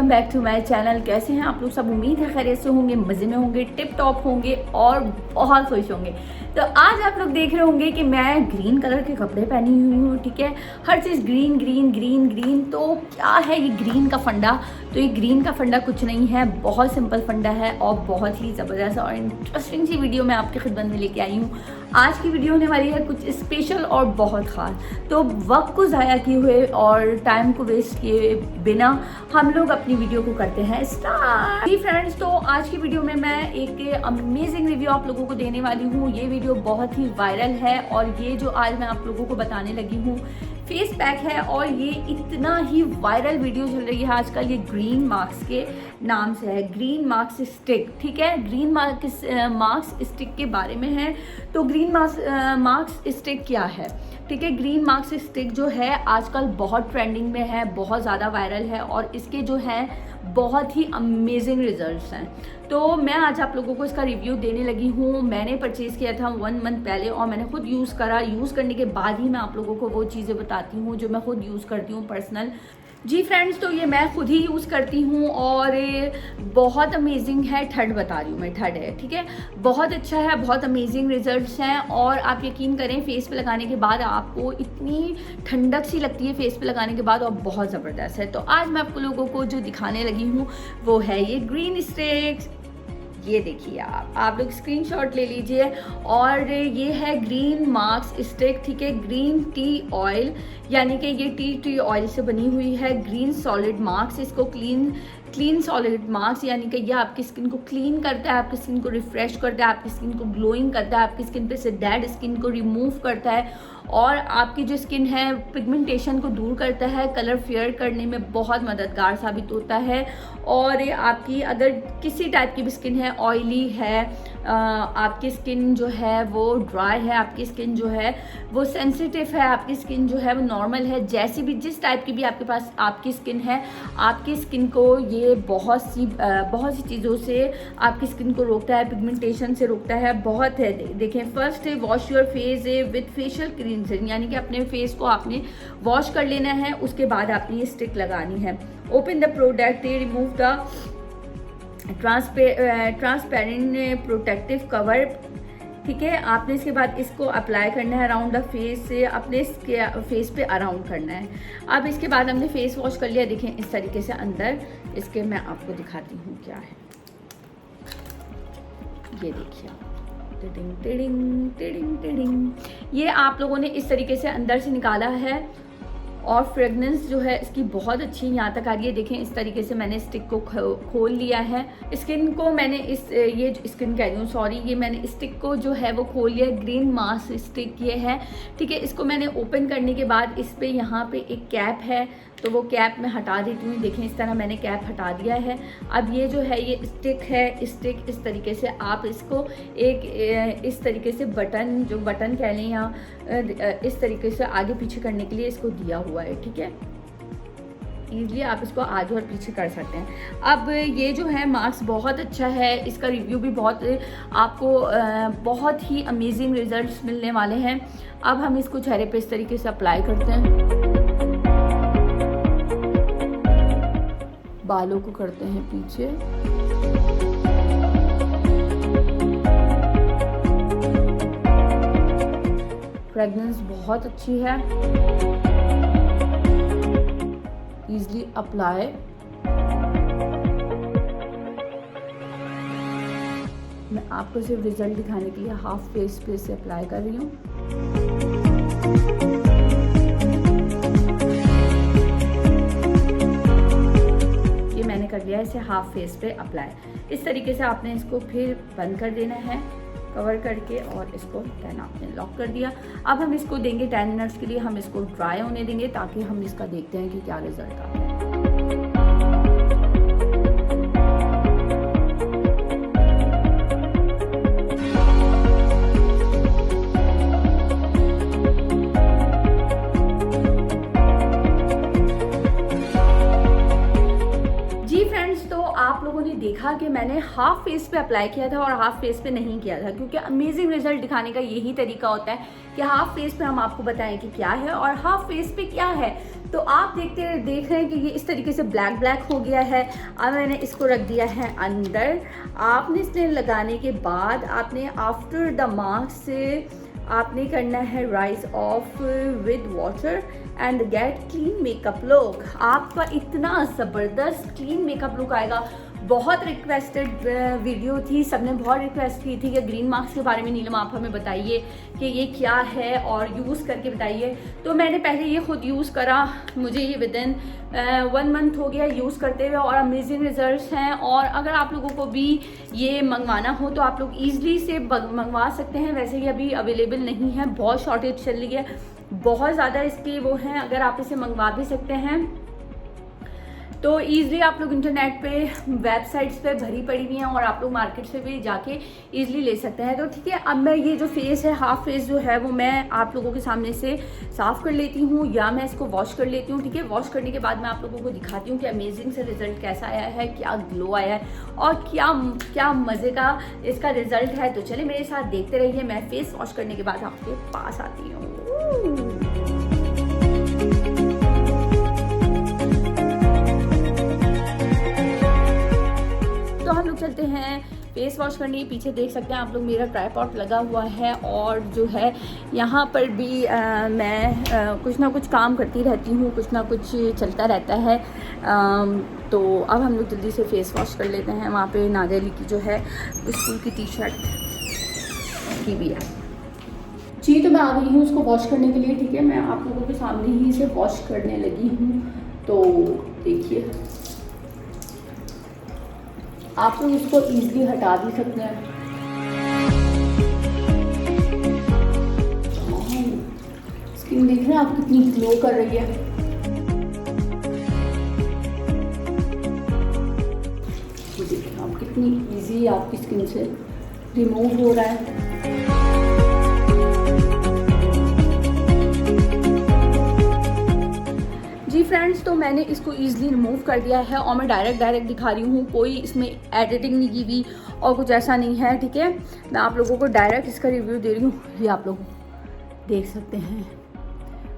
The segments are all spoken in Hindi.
Welcome back to my channel. कैसे हैं आप लोग सब? उम्मीद है खैरियत से होंगे, मज़े में होंगे, टिप टॉप होंगे और बहुत खुश होंगे। तो आज आप लोग देख रहे होंगे कि मैं ग्रीन कलर के कपड़े पहनी हुई हूँ, ठीक है। हर चीज़ ग्रीन ग्रीन ग्रीन ग्रीन। तो क्या है ये ग्रीन का फंडा? तो ये ग्रीन का फंडा कुछ नहीं है, बहुत सिंपल फंडा है और बहुत ही ज़बरदस्त और इंटरेस्टिंग सी वीडियो मैं आपकी खिदमत में लेके आई हूँ। आज की वीडियो होने वाली है कुछ स्पेशल और बहुत ख़ास। तो वक्त को ज़ाया किए हुए और टाइम को वेस्ट किए बिना हम लोग अपनी वीडियो को करते हैं स्टार्ट। जी फ्रेंड्स, तो आज की वीडियो में मैं एक अमेजिंग रिव्यू आप लोगों को देने वाली हूँ। ये वीडियो बहुत ही वायरल है और ये जो आज मैं आप लोगों को बताने लगी हूँ फेस पैक है और ये इतना ही वायरल वीडियो चल रही है आजकल। ये ग्रीन मार्क्स के नाम से है, ग्रीन मार्क्स स्टिक, ठीक है। ग्रीन मार्क्स स्टिक के बारे में है। तो ग्रीन मार्क्स स्टिक क्या है, ठीक है। ग्रीन मार्क्स स्टिक जो है आजकल बहुत ट्रेंडिंग में है, बहुत ज़्यादा वायरल है और इसके जो हैं बहुत ही अमेजिंग रिजल्ट्स हैं। तो मैं आज आप लोगों को इसका रिव्यू देने लगी हूँ। मैंने परचेज़ किया था 1 मंथ पहले और मैंने खुद यूज़ करा। यूज़ करने के बाद ही मैं आप लोगों को वो चीज़ें बताती हूँ जो मैं खुद यूज़ करती हूँ पर्सनल। जी फ्रेंड्स, तो ये मैं खुद ही यूज़ करती हूँ और बहुत अमेजिंग है। थर्ड बता रही हूँ मैं, थर्ड है, ठीक है। बहुत अच्छा है, बहुत अमेजिंग रिजल्ट्स हैं और आप यकीन करें फेस पे लगाने के बाद आपको इतनी ठंडक सी लगती है फेस पे लगाने के बाद और बहुत ज़बरदस्त है। तो आज मैं आपको लोगों को जो दिखाने लगी हूँ वो है ये ग्रीन स्टिक्स। ये देखिए, आप लोग स्क्रीनशॉट ले लीजिए। और ये है ग्रीन मार्क्स स्टिक, ठीक है। ग्रीन टी ऑयल यानी कि ये टी ऑयल से बनी हुई है। ग्रीन सॉलिड मार्क्स, इसको क्लीन सॉलिड मार्क्स यानी कि ये आपकी स्किन को क्लीन करता है, आपकी स्किन को रिफ्रेश करता है, आपकी स्किन को ग्लोइंग करता है, आपकी स्किन पे से डेड स्किन को रिमूव करता है और आपकी जो स्किन है पिगमेंटेशन को दूर करता है, कलर फेयर करने में बहुत मददगार साबित होता है। और आपकी अगर किसी टाइप की भी स्किन है, ऑयली है, आपकी स्किन जो है वो ड्राई है, आपकी स्किन जो है वो सेंसिटिव है, आपकी स्किन जो है वो नॉर्मल है, जैसी भी जिस टाइप की भी आपके पास आपकी स्किन है, आपकी स्किन को ये बहुत सी चीज़ों से आपकी स्किन को रोकता है, पिगमेंटेशन से रोकता है। बहुत है, देखें। फर्स्ट है wash your face with facial cleanser, यानी कि अपने फेस को आपने वॉश कर लेना है, उसके बाद आपने ये स्टिक लगानी है। Open the product, remove the transparent protective cover, ठीक है। आपने इसके बाद इसको अप्लाई करना है अराउंड द फेस से, अपने फेस पे अराउंड करना है। अब इसके बाद हमने फेस वॉश कर लिया, देखें इस तरीके से अंदर इसके मैं आपको दिखाती हूँ क्या है। ये देखिए, टिडिंग टिडिंग टिडिंग टिडिंग, ये आप लोगों ने इस तरीके से अंदर से निकाला है और फ्रेगनेंस जो है इसकी बहुत अच्छी यहाँ तक आ रही है। देखें इस तरीके से मैंने स्टिक को खोल लिया है। स्किन को मैंने ये स्किन कह रही हूँ, सॉरी, ये मैंने स्टिक को जो है वो खोल लिया। ग्रीन मास्क स्टिक ये है, ठीक है। इसको मैंने ओपन करने के बाद इस पे यहाँ पे एक कैप है, तो वो कैप मैं हटा देती हूँ। देखें इस तरह मैंने कैप हटा दिया है। अब ये जो है ये स्टिक है, स्टिक इस तरीके से आप इसको एक इस तरीके से बटन, जो बटन कह लें या इस तरीके से आगे पीछे करने के लिए इसको दिया हुआ है, ठीक है। ईज़िली आप इसको आगे और पीछे कर सकते हैं। अब ये जो है मास्क बहुत अच्छा है, इसका रिव्यू भी बहुत आपको बहुत ही अमेजिंग रिजल्ट्स मिलने वाले हैं। अब हम इसको चेहरे पे इस तरीके से अप्लाई करते हैं, बालों को करते हैं पीछे, फ्रेगनेंस बहुत अच्छी है, इजली अप्लाई। मैं आपको सिर्फ रिजल्ट दिखाने के लिए हाफ फेस पे से अप्लाई कर रही हूँ। मैंने कर लिया इसे हाफ फेस पे अप्लाई। इस तरीके से आपने इसको फिर बंद कर देना है कवर करके और इसको 10 आपने लॉक कर दिया। अब हम इसको देंगे 10 मिनट्स के लिए, हम इसको ड्राई होने देंगे ताकि हम इसका देखते हैं कि क्या रिजल्ट आता है। फ्रेंड्स, तो आप लोगों ने देखा कि मैंने हाफ फेस पे अप्लाई किया था और हाफ फेस पे नहीं किया था, क्योंकि अमेजिंग रिजल्ट दिखाने का यही तरीका होता है कि हाफ फेस पे हम आपको बताएं कि क्या है और हाफ फेस पे क्या है। तो आप देख रहे हैं कि ये इस तरीके से ब्लैक ब्लैक हो गया है। अब मैंने इसको रख दिया है अंदर। आपने इसने लगाने के बाद आपने आफ्टर द मास्क से आपने करना है rise of with water and gate clean makeup look. आपका इतना ज़बरदस्त क्लीन मेकअप लुक आएगा। बहुत रिक्वेस्टेड वीडियो थी, सबने बहुत रिक्वेस्ट की थी कि ग्रीन मास्क के बारे में नीलम आप हमें बताइए कि ये क्या है और यूज़ करके बताइए। तो मैंने पहले ये खुद यूज़ करा, मुझे ये विदिन 1 मंथ हो गया यूज़ करते हुए और अमेजिंग रिजल्ट्स हैं। और अगर आप लोगों को भी ये मंगवाना हो तो आप लोग ईजिली से मंगवा सकते हैं। वैसे ये अभी अवेलेबल नहीं है, बहुत शॉर्टेज चल रही है, बहुत ज़्यादा इसके वो हैं। अगर आप इसे मंगवा भी सकते हैं तो ईज़िली आप लोग इंटरनेट पे वेबसाइट्स पे भरी पड़ी हुई हैं और आप लोग मार्केट से भी जाके ईज़िली ले सकते हैं। तो ठीक है, अब मैं ये जो फेस है, हाफ फेस जो है वो मैं आप लोगों के सामने से साफ़ कर लेती हूँ या मैं इसको वॉश कर लेती हूँ। ठीक है, वॉश करने के बाद मैं आप लोगों को दिखाती हूँ कि अमेजिंग से रिजल्ट कैसा आया है, क्या ग्लो आया है और क्या क्या मज़े का इसका रिजल्ट है। तो चलिए मेरे साथ देखते रहिए, मैं फेस वॉश करने के बाद आपके पास आती हूँ। तो हम लोग चलते हैं फेस वॉश करने। पीछे देख सकते हैं आप लोग मेरा ट्राइपॉड लगा हुआ है और जो है यहाँ पर भी मैं कुछ ना कुछ काम करती रहती हूँ, कुछ ना कुछ चलता रहता है। तो अब हम लोग जल्दी से फेस वॉश कर लेते हैं। वहाँ पे नादिया अली की जो है स्कूल की टी शर्ट की भी है जी। तो मैं आ गई हूँ उसको वॉश करने के लिए। ठीक है, मैं आप लोगों के सामने ही इसे वॉश करने लगी हूँ। तो देखिए, आप लोग इसको ईजिली हटा भी सकते हैं। स्किन देख रहे हैं आप कितनी ग्लो कर रही है। देखिए आप कितनी इजी आपकी स्किन से रिमूव हो रहा है। जी फ्रेंड्स, तो मैंने इसको ईजिली रिमूव कर दिया है और मैं डायरेक्ट दिखा रही हूँ, कोई इसमें एडिटिंग नहीं की हुई और कुछ ऐसा नहीं है। ठीक है, मैं आप लोगों को डायरेक्ट इसका रिव्यू दे रही हूँ। ये आप लोग देख सकते हैं,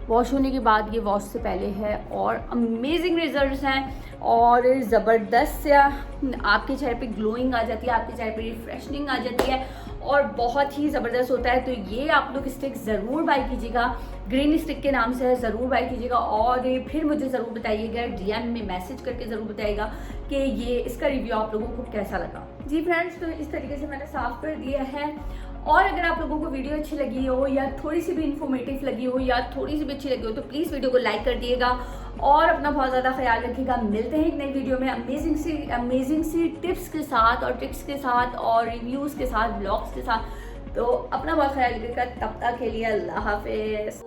वॉश होने के बाद ये वॉश से पहले है और अमेजिंग रिजल्ट्स हैं और ज़बरदस्त से आपके चेहरे पे ग्लोइंग आ जाती है, आपके चेहरे पे रिफ्रेशनिंग आ जाती है और बहुत ही ज़बरदस्त होता है। तो ये आप लोग स्टिक ज़रूर बाय कीजिएगा, ग्रीन स्टिक के नाम से है, ज़रूर बाय कीजिएगा और फिर मुझे ज़रूर बताइएगा, DM में मैसेज करके ज़रूर बताइएगा कि ये इसका रिव्यू आप लोगों को कैसा लगा। जी फ्रेंड्स, तो इस तरीके से मैंने साफ़ कर दिया है। और अगर आप लोगों को वीडियो अच्छी लगी हो या थोड़ी सी भी इन्फॉर्मेटिव लगी हो या थोड़ी सी भी अच्छी लगी हो तो प्लीज़ वीडियो को लाइक कर दिएगा और अपना बहुत ज़्यादा ख्याल रखिएगा। मिलते हैं एक नई वीडियो में अमेजिंग सी टिप्स के साथ और ट्रिक्स के साथ और रिव्यूज़ के साथ, ब्लॉग्स के साथ। तो अपना बहुत ख्याल रखिएगा। तब तक के लिए अल्लाह हाफिज़।